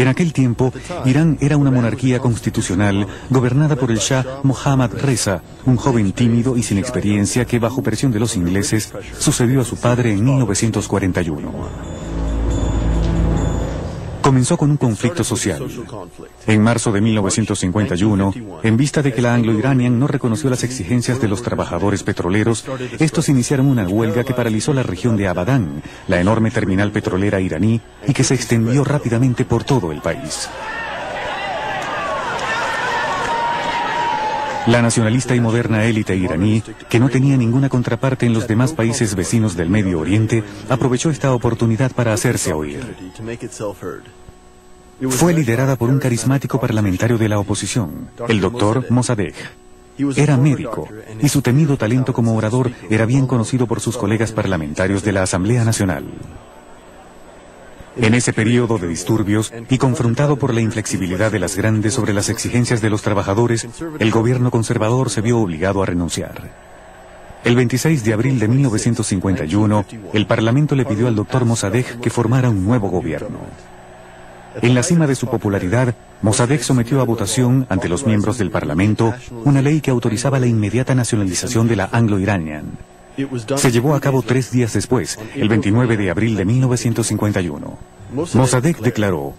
En aquel tiempo, Irán era una monarquía constitucional gobernada por el Shah Mohammad Reza, un joven tímido y sin experiencia que, bajo presión de los ingleses, sucedió a su padre en 1941. Comenzó con un conflicto social. En marzo de 1951, en vista de que la Anglo-Iranian no reconoció las exigencias de los trabajadores petroleros, estos iniciaron una huelga que paralizó la región de Abadan, la enorme terminal petrolera iraní, y que se extendió rápidamente por todo el país. La nacionalista y moderna élite iraní, que no tenía ninguna contraparte en los demás países vecinos del Medio Oriente, aprovechó esta oportunidad para hacerse oír. Fue liderada por un carismático parlamentario de la oposición, el doctor Mossadegh. Era médico, y su temido talento como orador era bien conocido por sus colegas parlamentarios de la Asamblea Nacional. En ese periodo de disturbios, y confrontado por la inflexibilidad de las grandes sobre las exigencias de los trabajadores, el gobierno conservador se vio obligado a renunciar. El 26 de abril de 1951, el Parlamento le pidió al doctor Mossadegh que formara un nuevo gobierno. En la cima de su popularidad, Mossadegh sometió a votación ante los miembros del Parlamento una ley que autorizaba la inmediata nacionalización de la Anglo-Iranian. Se llevó a cabo 3 días después, el 29 de abril de 1951. Mossadegh declaró: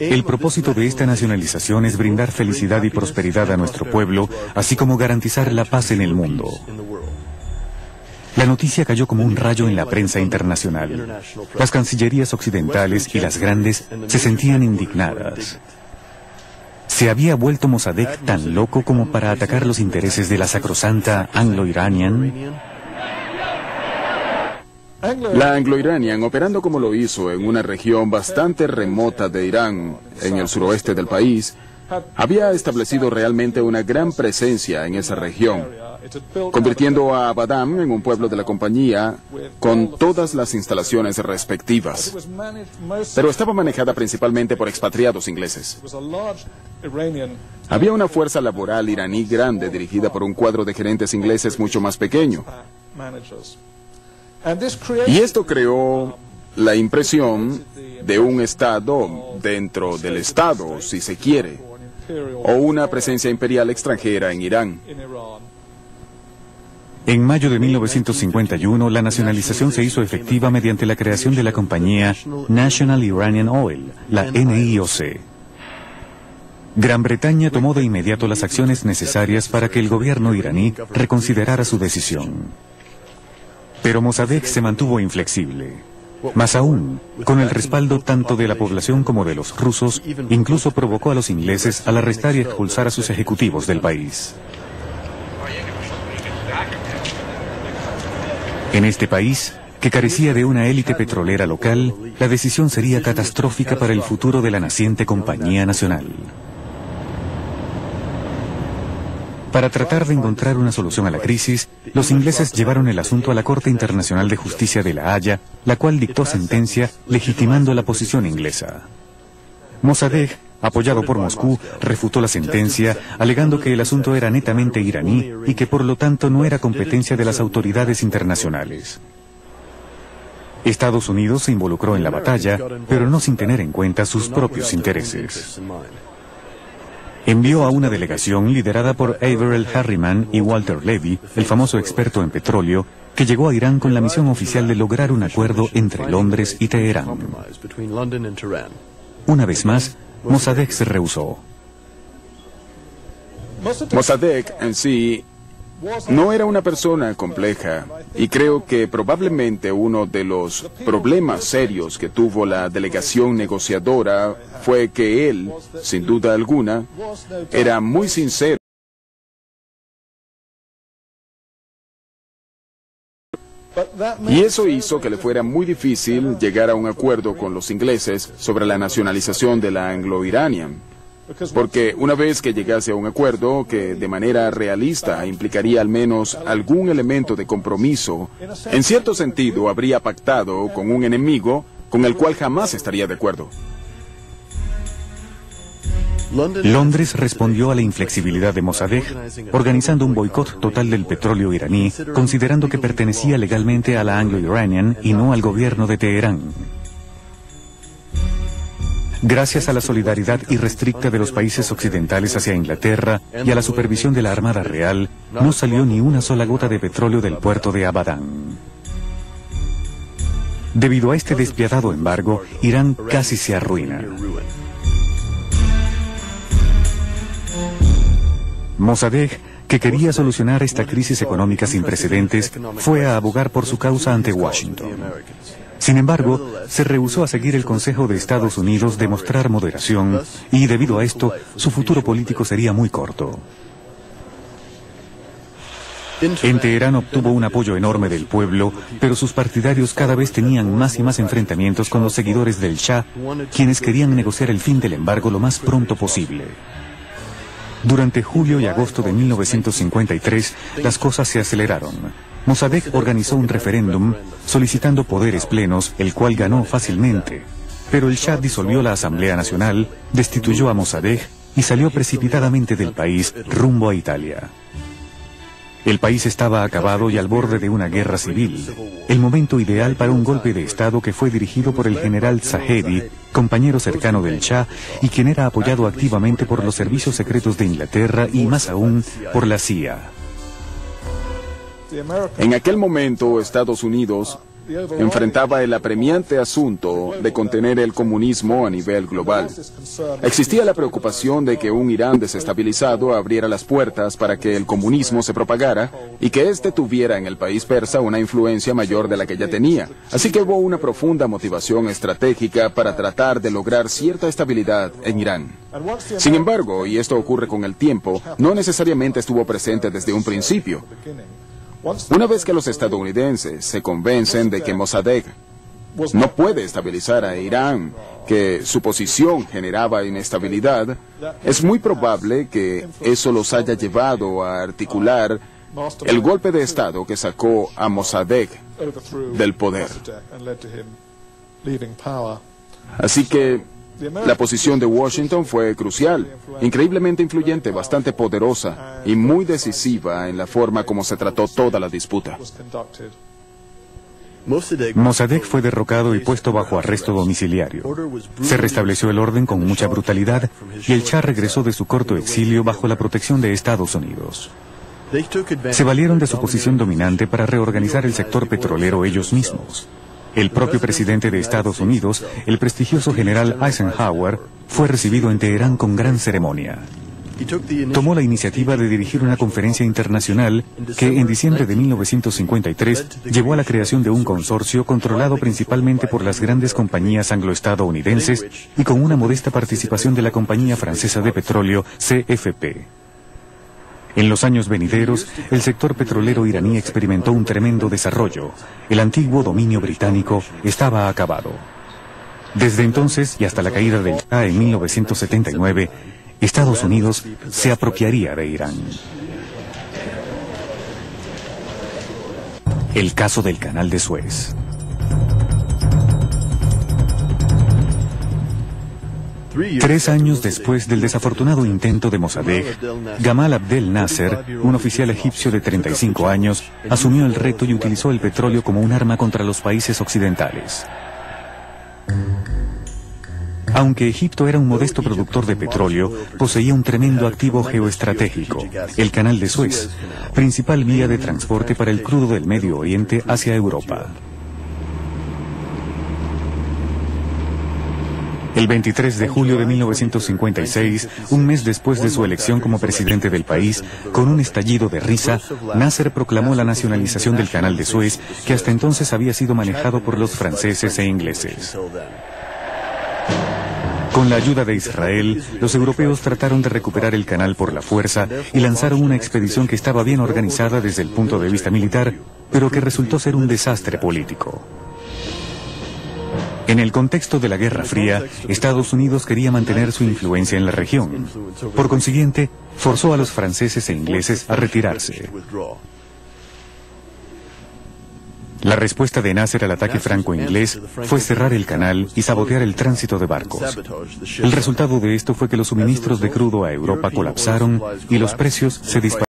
"El propósito de esta nacionalización es brindar felicidad y prosperidad a nuestro pueblo, así como garantizar la paz en el mundo". La noticia cayó como un rayo en la prensa internacional. Las cancillerías occidentales y las grandes se sentían indignadas. ¿Se había vuelto Mossadegh tan loco como para atacar los intereses de la sacrosanta Anglo-Iranian? La Anglo-Iranian, operando como lo hizo en una región bastante remota de Irán, en el suroeste del país, había establecido realmente una gran presencia en esa región, convirtiendo a Abadan en un pueblo de la compañía con todas las instalaciones respectivas. Pero estaba manejada principalmente por expatriados ingleses. Había una fuerza laboral iraní grande dirigida por un cuadro de gerentes ingleses mucho más pequeño. Y esto creó la impresión de un Estado dentro del Estado, si se quiere, o una presencia imperial extranjera en Irán. En mayo de 1951, la nacionalización se hizo efectiva mediante la creación de la compañía National Iranian Oil, la NIOC. Gran Bretaña tomó de inmediato las acciones necesarias para que el gobierno iraní reconsiderara su decisión. Pero Mossadegh se mantuvo inflexible. Más aún, con el respaldo tanto de la población como de los rusos, incluso provocó a los ingleses al arrestar y expulsar a sus ejecutivos del país. En este país, que carecía de una élite petrolera local, la decisión sería catastrófica para el futuro de la naciente compañía nacional. Para tratar de encontrar una solución a la crisis, los ingleses llevaron el asunto a la Corte Internacional de Justicia de La Haya, la cual dictó sentencia legitimando la posición inglesa. Mossadegh, apoyado por Moscú, refutó la sentencia, alegando que el asunto era netamente iraní y que por lo tanto no era competencia de las autoridades internacionales. Estados Unidos se involucró en la batalla, pero no sin tener en cuenta sus propios intereses. Envió a una delegación liderada por Averell Harriman y Walter Levy, el famoso experto en petróleo, que llegó a Irán con la misión oficial de lograr un acuerdo entre Londres y Teherán. Una vez más, Mossadegh se rehusó. Mossadegh en sí no era una persona compleja, y creo que probablemente uno de los problemas serios que tuvo la delegación negociadora fue que él, sin duda alguna, era muy sincero. Y eso hizo que le fuera muy difícil llegar a un acuerdo con los ingleses sobre la nacionalización de la Anglo-Iranian. Porque una vez que llegase a un acuerdo que de manera realista implicaría al menos algún elemento de compromiso, en cierto sentido habría pactado con un enemigo con el cual jamás estaría de acuerdo. Londres respondió a la inflexibilidad de Mossadegh, organizando un boicot total del petróleo iraní, considerando que pertenecía legalmente a la Anglo-Iranian y no al gobierno de Teherán. Gracias a la solidaridad irrestricta de los países occidentales hacia Inglaterra y a la supervisión de la Armada Real, no salió ni una sola gota de petróleo del puerto de Abadán. Debido a este despiadado embargo, Irán casi se arruina. Mossadegh, que quería solucionar esta crisis económica sin precedentes, fue a abogar por su causa ante Washington. Sin embargo, se rehusó a seguir el consejo de Estados Unidos de mostrar moderación y, debido a esto, su futuro político sería muy corto. En Teherán obtuvo un apoyo enorme del pueblo, pero sus partidarios cada vez tenían más y más enfrentamientos con los seguidores del Shah, quienes querían negociar el fin del embargo lo más pronto posible. Durante julio y agosto de 1953, las cosas se aceleraron. Mossadegh organizó un referéndum solicitando poderes plenos, el cual ganó fácilmente. Pero el Shah disolvió la Asamblea Nacional, destituyó a Mossadegh y salió precipitadamente del país rumbo a Italia. El país estaba acabado y al borde de una guerra civil. El momento ideal para un golpe de Estado que fue dirigido por el general Zahedi, compañero cercano del Shah, y quien era apoyado activamente por los servicios secretos de Inglaterra y más aún por la CIA. En aquel momento, Estados Unidos enfrentaba el apremiante asunto de contener el comunismo a nivel global. Existía la preocupación de que un Irán desestabilizado abriera las puertas para que el comunismo se propagara y que éste tuviera en el país persa una influencia mayor de la que ya tenía. Así que hubo una profunda motivación estratégica para tratar de lograr cierta estabilidad en Irán. Sin embargo, y esto ocurre con el tiempo, no necesariamente estuvo presente desde un principio. Una vez que los estadounidenses se convencen de que Mossadegh no puede estabilizar a Irán, que su posición generaba inestabilidad, es muy probable que eso los haya llevado a articular el golpe de Estado que sacó a Mossadegh del poder. Así que la posición de Washington fue crucial, increíblemente influyente, bastante poderosa y muy decisiva en la forma como se trató toda la disputa. Mossadegh fue derrocado y puesto bajo arresto domiciliario. Se restableció el orden con mucha brutalidad y el Shah regresó de su corto exilio bajo la protección de Estados Unidos. Se valieron de su posición dominante para reorganizar el sector petrolero ellos mismos. El propio presidente de Estados Unidos, el prestigioso general Eisenhower, fue recibido en Teherán con gran ceremonia. Tomó la iniciativa de dirigir una conferencia internacional que en diciembre de 1953 llevó a la creación de un consorcio controlado principalmente por las grandes compañías anglo-estadounidenses y con una modesta participación de la compañía francesa de petróleo CFP. En los años venideros, el sector petrolero iraní experimentó un tremendo desarrollo. El antiguo dominio británico estaba acabado. Desde entonces y hasta la caída del Shah en 1979, Estados Unidos se apropiaría de Irán. El caso del Canal de Suez. Tres años después del desafortunado intento de Mossadegh, Gamal Abdel Nasser, un oficial egipcio de 35 años, asumió el reto y utilizó el petróleo como un arma contra los países occidentales. Aunque Egipto era un modesto productor de petróleo, poseía un tremendo activo geoestratégico, el Canal de Suez, principal vía de transporte para el crudo del Medio Oriente hacia Europa. El 23 de julio de 1956, un mes después de su elección como presidente del país, con un estallido de risa, Nasser proclamó la nacionalización del Canal de Suez, que hasta entonces había sido manejado por los franceses e ingleses. Con la ayuda de Israel, los europeos trataron de recuperar el canal por la fuerza y lanzaron una expedición que estaba bien organizada desde el punto de vista militar, pero que resultó ser un desastre político. En el contexto de la Guerra Fría, Estados Unidos quería mantener su influencia en la región. Por consiguiente, forzó a los franceses e ingleses a retirarse. La respuesta de Nasser al ataque franco-inglés fue cerrar el canal y sabotear el tránsito de barcos. El resultado de esto fue que los suministros de crudo a Europa colapsaron y los precios se dispararon.